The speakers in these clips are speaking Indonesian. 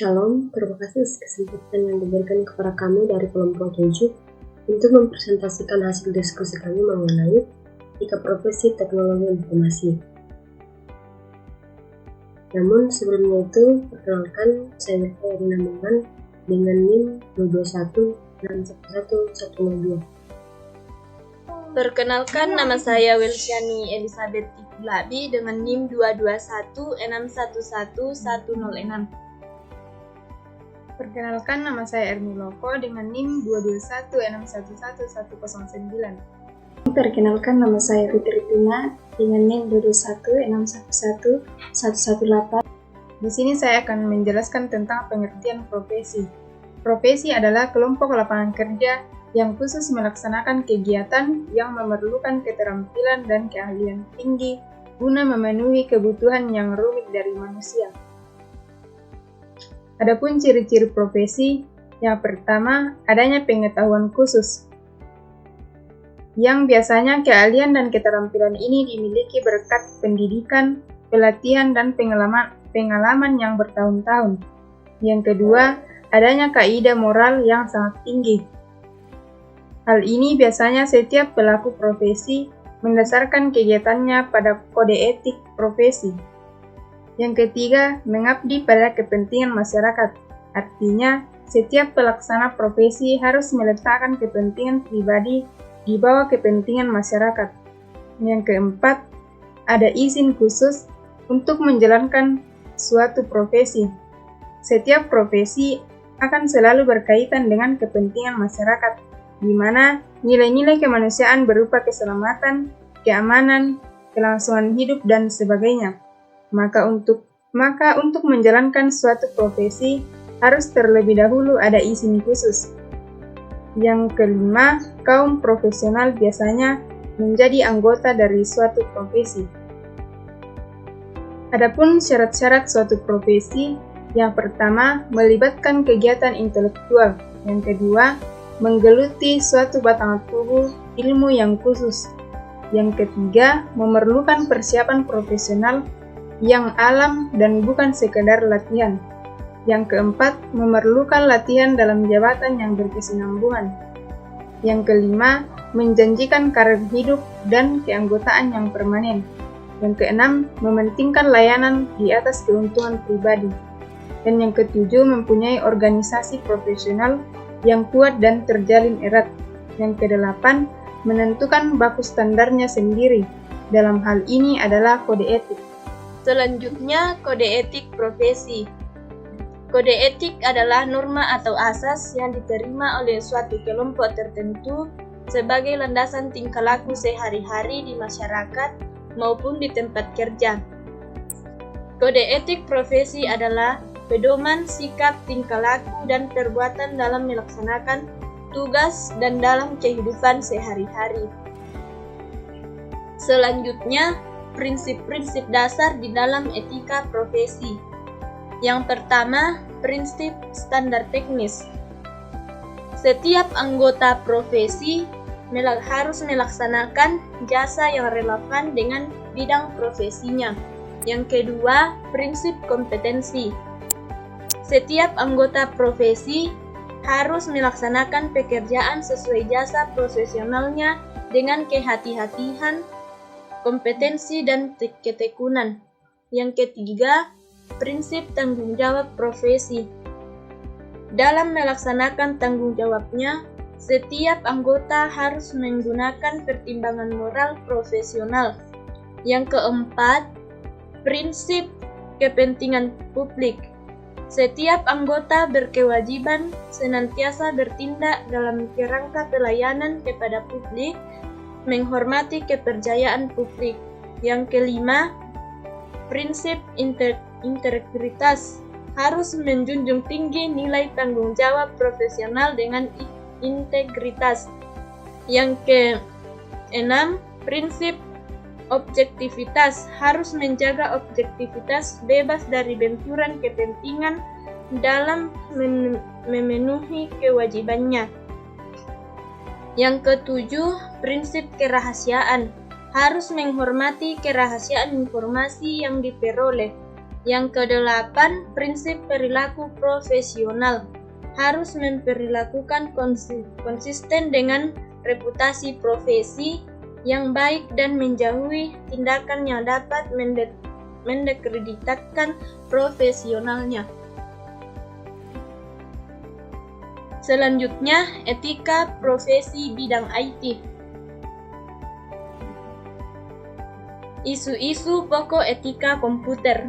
Shalom, terima kasih atas kesempatan yang diberikan kepada kami dari kelompok 7 untuk mempresentasikan hasil diskusi kami mengenai 3 profesi teknologi informasi. Namun sebelumnya itu, perkenalkan saya Erina Muman dengan NIM 221611102. Perkenalkan, nama saya Welsyani Elizabeth Tikulabi dengan NIM 22161111006. Perkenalkan, nama saya Erni Loko dengan NIM 221611109. Perkenalkan, nama saya Fitri Tuna dengan NIM 221611118. Di sini saya akan menjelaskan tentang pengertian profesi. Profesi adalah kelompok lapangan kerja yang khusus melaksanakan kegiatan yang memerlukan keterampilan dan keahlian tinggi guna memenuhi kebutuhan yang rumit dari manusia. Adapun ciri-ciri profesi, yang pertama, adanya pengetahuan khusus, yang biasanya keahlian dan keterampilan ini dimiliki berkat pendidikan, pelatihan, dan pengalaman yang bertahun-tahun. Yang kedua, adanya kaidah moral yang sangat tinggi. Hal ini biasanya setiap pelaku profesi mendasarkan kegiatannya pada kode etik profesi. Yang ketiga, mengabdi pada kepentingan masyarakat. Artinya, setiap pelaksana profesi harus meletakkan kepentingan pribadi di bawah kepentingan masyarakat. Yang keempat, ada izin khusus untuk menjalankan suatu profesi. Setiap profesi akan selalu berkaitan dengan kepentingan masyarakat, di mana nilai-nilai kemanusiaan berupa keselamatan, keamanan, kelangsungan hidup, dan sebagainya. Maka untuk menjalankan suatu profesi harus terlebih dahulu ada izin khusus. Yang kelima, kaum profesional biasanya menjadi anggota dari suatu profesi. Adapun syarat-syarat suatu profesi, yang pertama, melibatkan kegiatan intelektual. Yang kedua, menggeluti suatu batang tubuh ilmu yang khusus. Yang ketiga, memerlukan persiapan profesional yang alam dan bukan sekedar latihan. Yang keempat, memerlukan latihan dalam jabatan yang berkesinambungan. Yang kelima, menjanjikan karir hidup dan keanggotaan yang permanen. Yang keenam, mementingkan layanan di atas keuntungan pribadi. Dan yang ketujuh, mempunyai organisasi profesional yang kuat dan terjalin erat. Yang kedelapan, menentukan baku standarnya sendiri. Dalam hal ini adalah kode etik. Selanjutnya, kode etik profesi. Kode etik adalah norma atau asas yang diterima oleh suatu kelompok tertentu sebagai landasan tingkah laku sehari-hari di masyarakat maupun di tempat kerja. Kode etik profesi adalah pedoman sikap, tingkah laku, dan perbuatan dalam melaksanakan tugas dan dalam kehidupan sehari-hari. Selanjutnya, prinsip-prinsip dasar di dalam etika profesi. Yang pertama, prinsip standar teknis. Setiap anggota profesi harus melaksanakan jasa yang relevan dengan bidang profesinya. Yang kedua, prinsip kompetensi. Setiap anggota profesi harus melaksanakan pekerjaan sesuai jasa profesionalnya dengan kehati-hatian, kompetensi, dan ketekunan. Yang ketiga, prinsip tanggung jawab profesi. Dalam melaksanakan tanggung jawabnya, setiap anggota harus menggunakan pertimbangan moral profesional. Yang keempat, prinsip kepentingan publik. Setiap anggota berkewajiban senantiasa bertindak dalam kerangka pelayanan kepada publik, menghormati kepercayaan publik. Yang kelima, prinsip integritas. Harus menjunjung tinggi nilai tanggung jawab profesional dengan integritas. Yang keenam, prinsip objektivitas. Harus menjaga objektivitas bebas dari benturan kepentingan dalam memenuhi kewajibannya. Yang ketujuh, prinsip kerahasiaan. Harus menghormati kerahasiaan informasi yang diperoleh. Yang kedelapan, prinsip perilaku profesional. Harus memperlakukan konsisten dengan reputasi profesi yang baik dan menjauhi tindakan yang dapat mendekreditkan profesionalnya. Selanjutnya, etika profesi bidang IT. Isu-isu pokok etika komputer.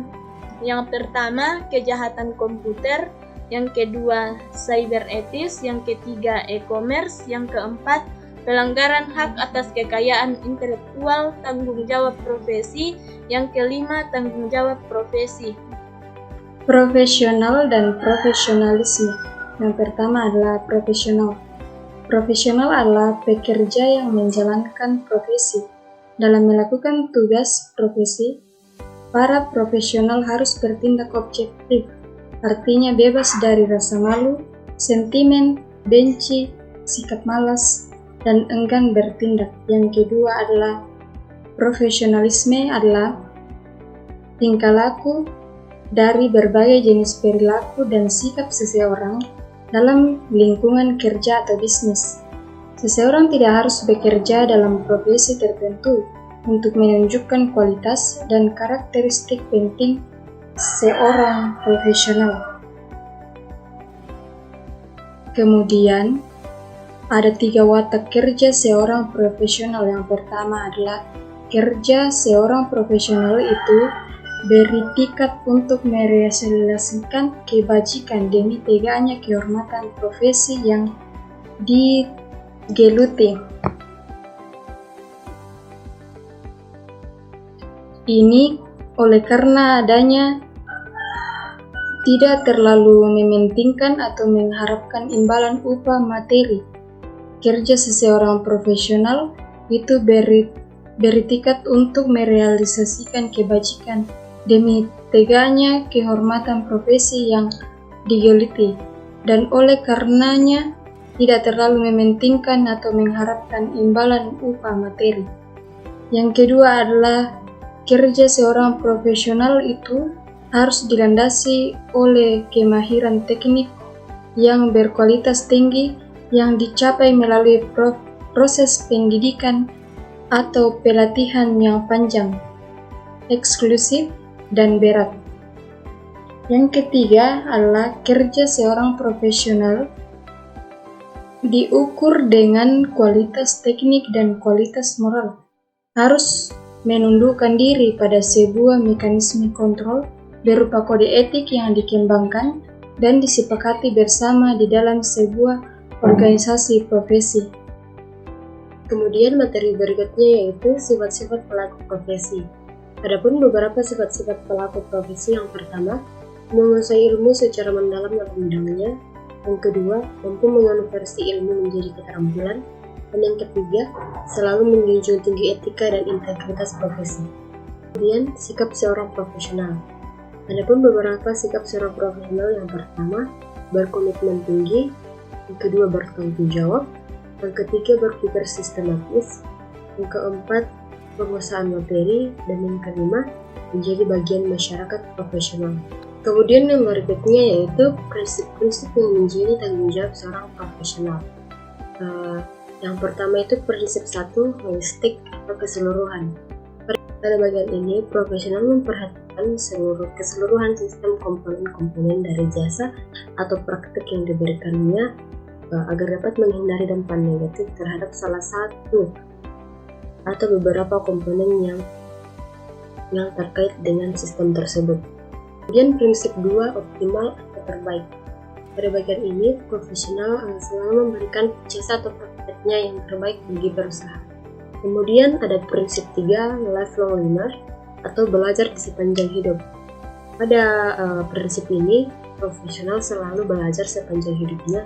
Yang pertama, kejahatan komputer. Yang kedua, cyber etis. Yang ketiga, e-commerce. Yang keempat, pelanggaran hak atas kekayaan intelektual, tanggung jawab profesi. Yang kelima, tanggung jawab profesi. Profesional dan profesionalisme. Yang pertama adalah profesional. Profesional adalah pekerja yang menjalankan profesi. Dalam melakukan tugas profesi, para profesional harus bertindak objektif, artinya bebas dari rasa malu, sentimen, benci, sikap malas, dan enggan bertindak. Yang kedua adalah profesionalisme adalah tingkah laku dari berbagai jenis perilaku dan sikap seseorang dalam lingkungan kerja atau bisnis. Seseorang tidak harus bekerja dalam profesi tertentu untuk menunjukkan kualitas dan karakteristik penting seorang profesional. Kemudian, ada 3 watak kerja seorang profesional. Yang pertama adalah kerja seorang profesional itu beritikat untuk merealisasikan kebajikan demi tegaknya kehormatan profesi yang digeluti. Ini oleh karena adanya tidak terlalu mementingkan atau mengharapkan imbalan upah materi. Kerja seseorang profesional itu beritikat untuk merealisasikan kebajikan demi tegaknya kehormatan profesi yang digeluti, dan oleh karenanya tidak terlalu mementingkan atau mengharapkan imbalan upah materi. Yang kedua adalah kerja seorang profesional itu harus dilandasi oleh kemahiran teknik yang berkualitas tinggi yang dicapai melalui proses pendidikan atau pelatihan yang panjang, eksklusif, dan berat. Yang ketiga adalah kerja seorang profesional diukur dengan kualitas teknik dan kualitas moral. Harus menundukkan diri pada sebuah mekanisme kontrol berupa kode etik yang dikembangkan dan disepakati bersama di dalam sebuah organisasi profesi. Kemudian materi berikutnya yaitu sifat-sifat pelaku profesi. Adapun beberapa sifat-sifat pelaku profesi: yang pertama, menguasai ilmu secara mendalam dalam bidangnya. Yang kedua, mampu mengonversi ilmu menjadi keterampilan. Dan yang ketiga, selalu menjunjung tinggi etika dan integritas profesi. Kemudian, sikap seorang profesional. Adapun beberapa sikap seorang profesional: yang pertama, berkomitmen tinggi. Yang kedua, bertanggung jawab. Yang ketiga, berpikir sistematis. Yang keempat, penguasaan materi. Dan yang kelima, menjadi bagian masyarakat profesional. Kemudian yang berikutnya yaitu prinsip-prinsip yang menjadi tanggung jawab seorang profesional. Yang pertama itu prinsip 1, holistik atau keseluruhan. Pada bagian ini, profesional memperhatikan keseluruhan sistem komponen-komponen dari jasa atau praktik yang diberikannya agar dapat menghindari dampak negatif terhadap salah satu atau beberapa komponen yang terkait dengan sistem tersebut. Kemudian prinsip 2, optimal atau terbaik. Pada bagian ini, profesional selalu memberikan jasa atau prakteknya yang terbaik bagi perusahaan. Kemudian ada prinsip 3, lifelong learner atau belajar di sepanjang hidup. Pada prinsip ini, profesional selalu belajar sepanjang hidupnya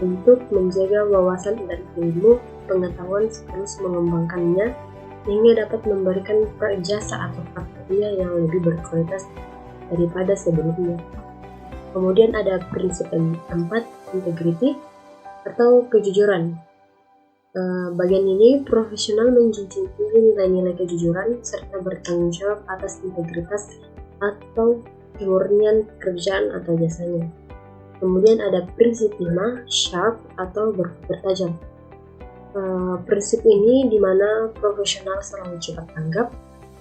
untuk menjaga wawasan dan ilmu pengetahuan sekaligus mengembangkannya hingga dapat memberikan jasa atau prakteknya yang lebih berkualitas daripada sebelumnya. Kemudian ada prinsip 4, integrity atau kejujuran. Bagian ini, profesional menjunjung tinggi nilai-nilai kejujuran serta bertanggung jawab atas integritas atau kemurnian pekerjaan atau jasanya. Kemudian ada prinsip 5, sharp atau berpikir tajam. Prinsip ini di mana profesional selalu cepat tanggap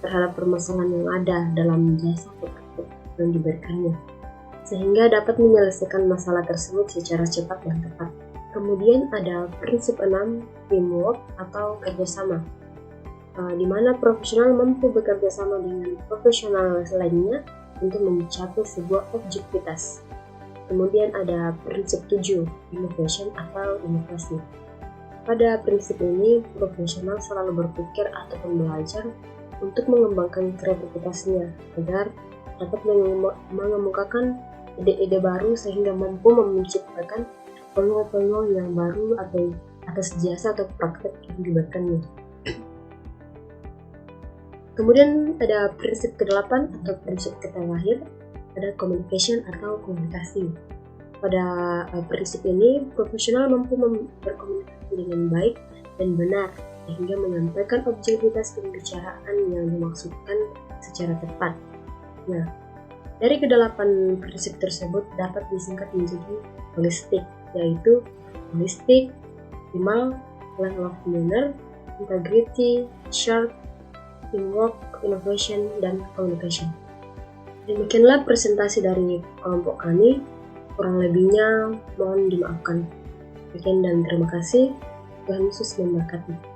terhadap permasalahan yang ada dalam jasa atau praktik yang diberikannya, sehingga dapat menyelesaikan masalah tersebut secara cepat dan tepat. Kemudian ada prinsip 6, teamwork atau kerjasama, di mana profesional mampu bekerja sama dengan profesional lainnya untuk mencapai sebuah objektivitas. Kemudian ada prinsip 7, innovation atau inovasi. Pada prinsip ini, profesional selalu berpikir ataupun belajar untuk mengembangkan kreativitasnya agar dapat mengemukakan ide-ide baru sehingga mampu menciptakan peluang-peluang yang baru atau atas jasa atau praktek yang diberikannya. Kemudian ada prinsip ke-8 atau prinsip terakhir, ada communication atau komunikasi. Pada prinsip ini, profesional mampu berkomunikasi dengan baik dan benar sehingga menyampaikan objektivitas pembicaraan yang dimaksudkan secara tepat. Nah, dari ke-8 prinsip tersebut dapat disingkat menjadi holistik, yaitu holistic, optimal, level of manner, integrity, sharp, teamwork, innovation, dan communication. Demikianlah presentasi dari kelompok kami, kurang lebihnya mohon dimaafkan. Sekian dan terima kasih, Tuhan Yesus memberkati.